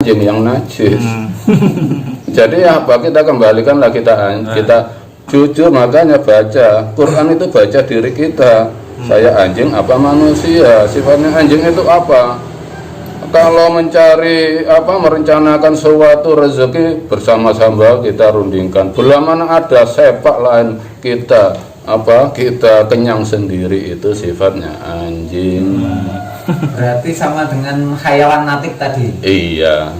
anjing yang najis. Jadi apa, kita kembalikanlah, kita jujur. Makanya baca Quran itu baca diri kita. Saya anjing apa manusia? Sifatnya anjing itu apa? Kalau mencari merencanakan suatu rezeki bersama-sama kita rundingkan. Belum mana ada sepak lain kita kenyang sendiri, itu sifatnya anjing. Berarti sama dengan hayawan natik tadi. Iya.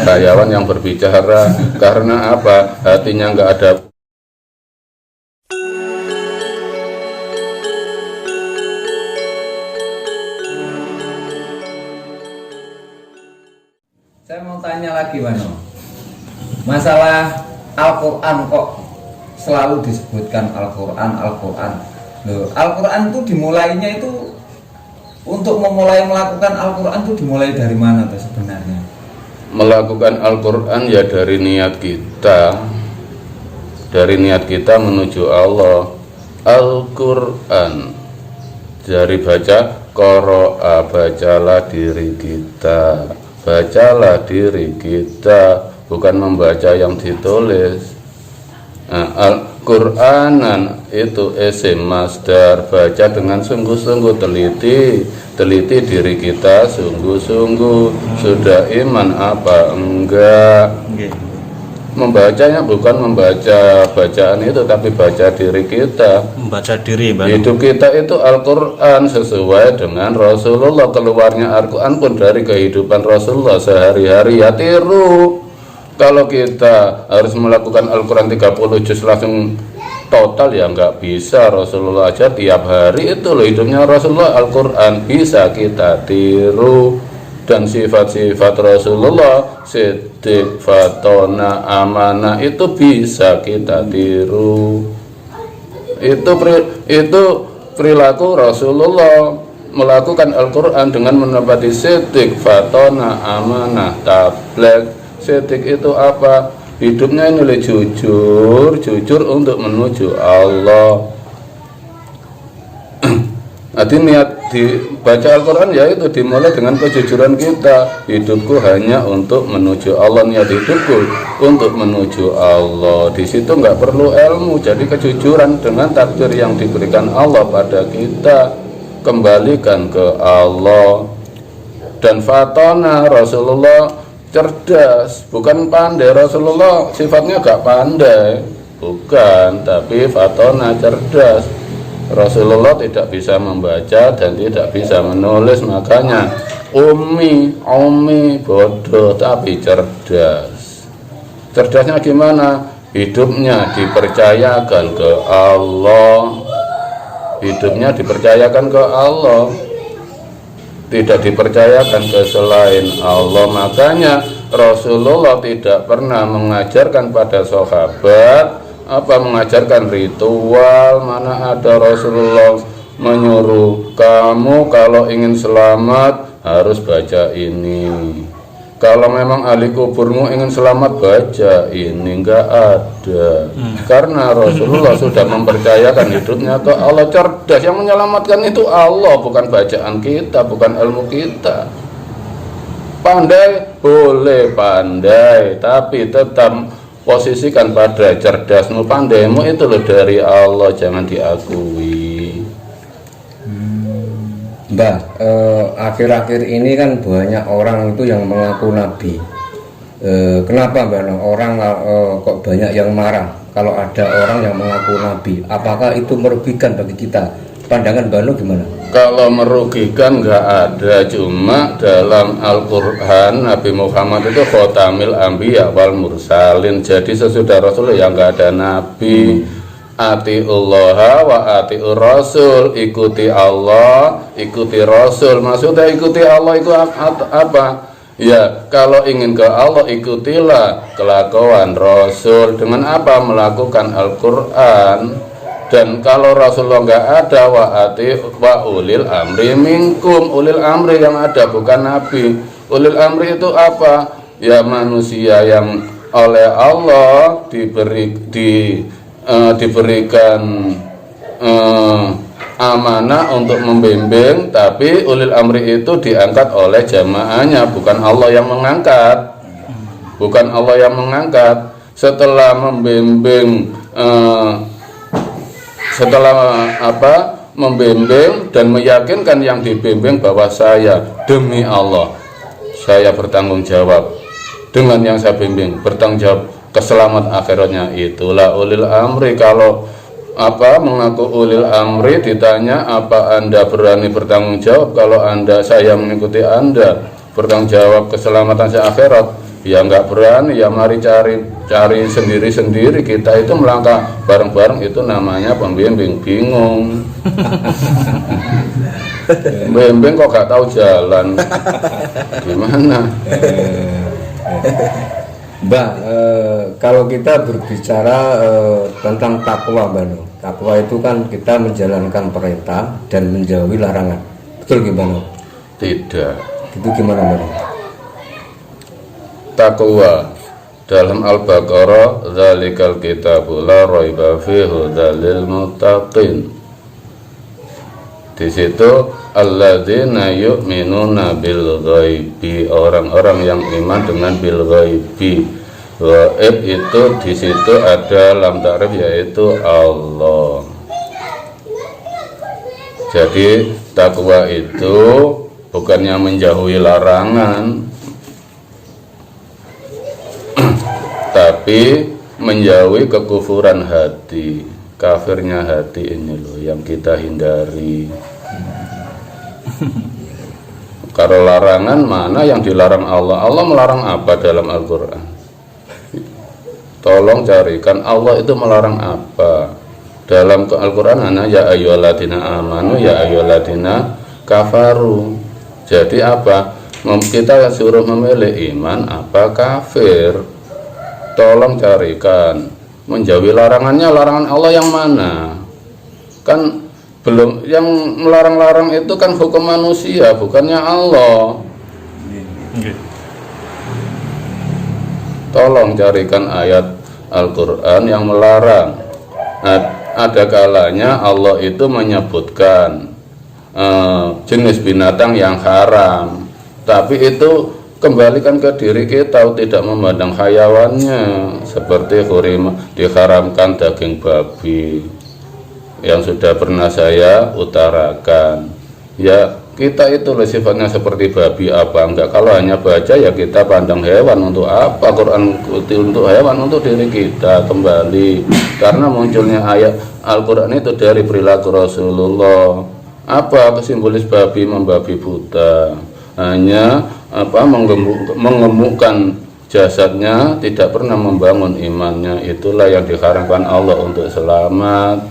Hayawan yang berbicara karena apa? Hatinya nggak ada. Saya mau tanya lagi, Wano. Masalah Al-Quran kok selalu disebutkan Al-Quran. Loh, Al-Quran itu dimulainya itu, untuk memulai melakukan Al-Quran itu dimulai dari mana tuh sebenarnya? Melakukan Al-Quran ya dari niat kita. Dari niat kita menuju Allah. Al-Quran dari baca qara'a, bacalah diri kita. Bacalah diri kita, bukan membaca yang ditulis. Nah, Al-Qur'anan itu isim masdar, baca dengan sungguh-sungguh, teliti diri kita sungguh-sungguh. Sudah iman apa enggak? Membacanya bukan membaca bacaan itu, tapi baca diri kita. Membaca diri, hidup kita itu Al-Quran sesuai dengan Rasulullah. Keluarnya Al-Quran pun dari kehidupan Rasulullah sehari-hari, ya tiru. Kalau kita harus melakukan Al-Quran 30 juz langsung total, ya nggak bisa. Rasulullah aja tiap hari itu loh hidupnya Rasulullah. Al-Quran bisa kita tiru. Dan sifat-sifat Rasulullah, siddiq, fatona, amanah, itu bisa kita tiru. Itu perilaku Rasulullah, melakukan Al-Quran dengan menepati siddiq, fatona, amanah, tablek. Siddiq itu apa? Hidupnya ini jujur untuk menuju Allah. Jadi niat dibaca Al-Quran ya itu dimulai dengan kejujuran kita. Hidupku hanya untuk menuju Allah, niat hidupku untuk menuju Allah. Di situ nggak perlu ilmu, jadi kejujuran dengan takdir yang diberikan Allah pada kita, kembalikan ke Allah. Dan fatona, Rasulullah cerdas, bukan pandai. Rasulullah sifatnya gak pandai, bukan, tapi fatona, cerdas. Rasulullah tidak bisa membaca dan tidak bisa menulis, makanya ummi bodoh tapi cerdas. Cerdasnya gimana? Hidupnya dipercayakan ke Allah. Hidupnya dipercayakan ke Allah, tidak dipercayakan ke selain Allah. Makanya Rasulullah tidak pernah mengajarkan pada sahabat mengajarkan ritual. Mana ada Rasulullah menyuruh kamu kalau ingin selamat harus baca ini, kalau memang ahli kuburmu ingin selamat baca ini, enggak ada. Karena Rasulullah sudah mempercayakan hidupnya ke Allah. Cerdas, yang menyelamatkan itu Allah, bukan bacaan kita, bukan ilmu kita. Pandai boleh pandai, tapi tetap posisikan pada cerdasmu, pandaimu itu loh dari Allah, jangan diakui. Mbah, akhir-akhir ini kan banyak orang itu yang mengaku nabi. Kenapa Mbah orang kok banyak yang marah kalau ada orang yang mengaku nabi? Apakah itu merugikan bagi kita? Pandangan Mbah gimana? Kalau merugikan nggak ada, cuma dalam Al-Quran Nabi Muhammad itu khotamil anbiya wal mursalin. Jadi sesudah Rasul ya nggak ada nabi. Atiullah wa atiur rasul, ikuti Allah, ikuti Rasul. Maksudnya ikuti Allah itu apa? Ya, kalau ingin ke Allah ikutilah kelakuan Rasul. Dengan apa? Melakukan Al-Quran. Dan kalau Rasulullah nggak ada, wa ulil amri minkum, ulil amri yang ada bukan nabi. Ulil amri itu apa? Ya manusia yang oleh Allah diberikan amanah untuk membimbing, tapi ulil amri itu diangkat oleh jamaahnya, bukan Allah yang mengangkat. Bukan Allah yang mengangkat. Setelah membimbing membimbing dan meyakinkan yang dibimbing bahwa saya demi Allah, saya bertanggung jawab dengan yang saya bimbing, bertanggung jawab keselamatan akhiratnya. Itulah ulil amri. Kalau mengaku ulil amri, ditanya apa Anda berani bertanggung jawab kalau saya mengikuti Anda bertanggung jawab keselamatan saya akhirat? Ya nggak berani. Ya mari cari sendiri-sendiri. Kita itu melangkah bareng-bareng, itu namanya pembimbing. Bingung bimbing kok gak tahu jalan, gimana? Mbak, kalau kita berbicara tentang takwa, Mbak, takwa itu kan kita menjalankan perintah dan menjauhi larangan, betul gimana? Tidak. Itu gimana, Mbak? Takwa dalam Al-Baqarah, dzalikal kitabu la raiba fihi hudalil muttaqin. Di situ alladzina yu'minuna bil ghaibi, orang-orang yang iman dengan bil ghaibi. Ghaib itu di situ ada lam ta'rif, yaitu Allah. Jadi takwa itu bukannya menjauhi larangan, tapi menjauhi kekufuran hati, kafirnya hati ini loh yang kita hindari. Kalau larangan, mana yang dilarang Allah? Allah melarang apa dalam Al-Quran? Tolong carikan Allah itu melarang apa dalam Al-Quran. Hanya ya ayyuhalladzina amanu, ya ayyuhalladzina kafaru. Jadi apa? Kita suruh memilih iman apa kafir. Tolong carikan. Menjauhi larangannya, larangan Allah yang mana? Kan belum, yang melarang-larang itu kan hukum manusia, bukannya Allah. Tolong carikan ayat Al-Quran yang melarang. Ada kalanya Allah itu menyebutkan jenis binatang yang haram, tapi itu kembalikan ke diri kita, tidak memandang hayawannya. Seperti diharamkan daging babi yang sudah pernah saya utarakan. Ya kita itu sifatnya seperti babi apa enggak? Kalau hanya baca ya kita pandang hewan. Untuk apa Quran untuk hewan? Untuk diri kita kembali. Karena munculnya ayat Al-Quran itu dari perilaku Rasulullah. Apa simbolis babi membabi buta? Hanya mengemukkan jasadnya, tidak pernah membangun imannya. Itulah yang diharamkan Allah untuk selamat.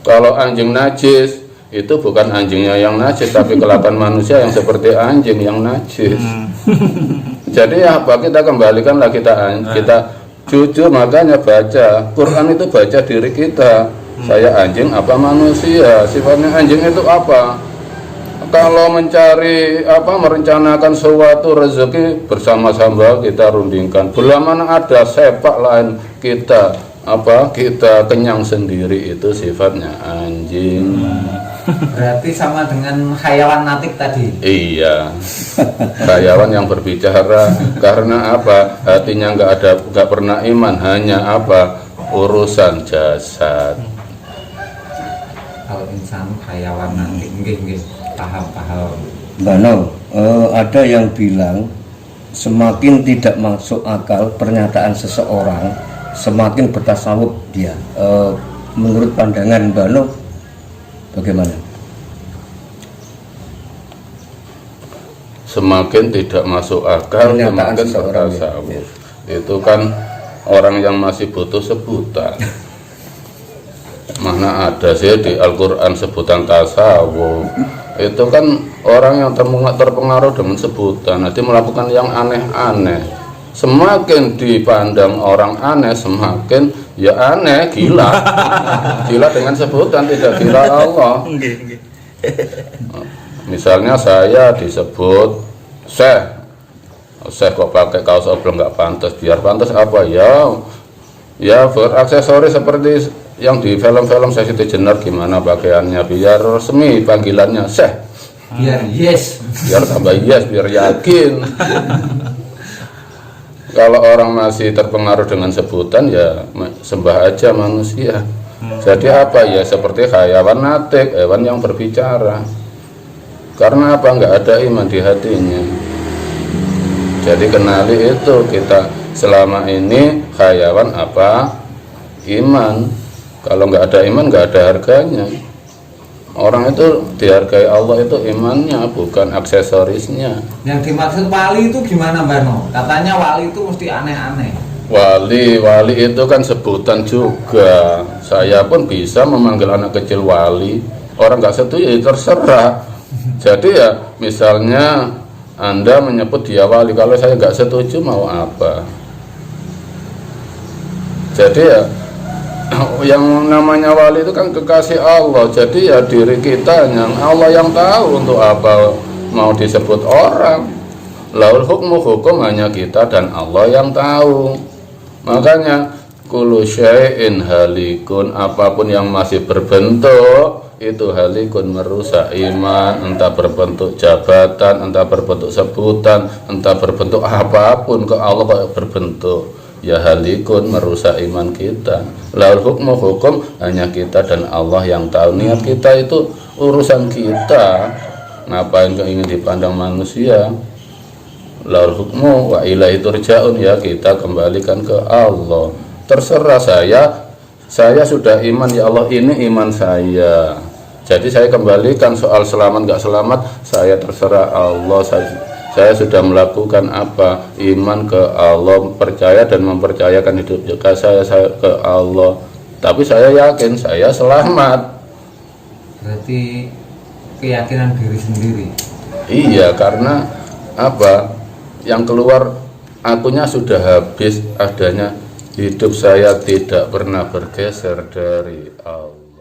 Kalau anjing najis, itu bukan anjingnya yang najis, tapi kelakuan manusia yang seperti anjing yang najis. Jadi apa? Kita kembalikanlah, kita jujur. Makanya baca Quran itu baca diri kita. Saya anjing apa manusia? Sifatnya anjing itu apa? Kalau mencari merencanakan suatu rezeki bersama-sama kita rundingkan. Belum mana ada sepak lain kita kenyang sendiri, itu sifatnya anjing. Berarti sama dengan hayawan natik tadi. Iya, hayawan yang berbicara. Karena apa? Hatinya nggak pernah iman, hanya urusan jasad. Kalau insan hayawan natik, nggih. Paham. Mbak Nol, ada yang bilang semakin tidak masuk akal pernyataan seseorang, semakin bertasawuf dia. Menurut pandangan Mbak Nol, bagaimana? Semakin tidak masuk akal, Pernyataan semakin seseorang, bertasawuf. Itu kan orang yang masih butuh sebutan. Mana ada sih di Al-Quran sebutan tasawuf? Itu kan orang yang terpengaruh dengan sebutan, nanti melakukan yang aneh-aneh. Semakin dipandang orang aneh, semakin ya aneh, gila. Gila dengan sebutan, tidak gila Allah. Misalnya saya disebut Syekh kok pakai kaos oblong nggak pantas. Biar pantas apa ya? Ya beraksesoris seperti yang di film-film saya Siti Jenar gimana pakaiannya biar resmi panggilannya Syekh, Biar yes. biar tambah yes, biar yakin. Kalau orang masih terpengaruh dengan sebutan ya sembah aja manusia. Jadi apa ya, seperti hayawan natik, hewan yang berbicara. Karena apa? Nggak ada iman di hatinya. Jadi kenali itu, kita selama ini hayawan apa? Iman. Kalau nggak ada iman nggak ada harganya. Orang itu dihargai Allah itu imannya, bukan aksesorisnya. Yang dimaksud wali itu gimana Mbak No? Katanya wali itu mesti aneh-aneh. Wali itu kan sebutan juga. Saya pun bisa memanggil anak kecil wali. Orang nggak setuju ya terserah. Jadi ya misalnya Anda menyebut dia wali, kalau saya nggak setuju mau apa? Jadi ya yang namanya wali itu kan kekasih Allah. Jadi ya diri kita yang Allah yang tahu untuk apa mau disebut orang. Laul hukmu, hukum hanya kita dan Allah yang tahu. Makanya kullu syai'in halikun, apapun yang masih berbentuk itu halikun, merusak iman, entah berbentuk jabatan, entah berbentuk sebutan, entah berbentuk apapun, ke Allah kok berbentuk ya halikun, merusak iman kita. Laul hukmu, hukum hanya kita dan Allah yang tahu. Niat kita itu urusan kita, ngapain ingin dipandang manusia. Laul hukmu wa ilaihi turja'un, ya kita kembalikan ke Allah. Terserah saya sudah iman ya Allah, ini iman saya. Jadi saya kembalikan, soal selamat gak selamat saya terserah Allah. Saya sudah melakukan apa? Iman ke Allah, percaya dan mempercayakan hidup juga saya ke Allah. Tapi saya yakin saya selamat. Berarti keyakinan diri sendiri. Iya, karena apa? Yang keluar akunya sudah habis adanya. Hidup saya tidak pernah bergeser dari Allah.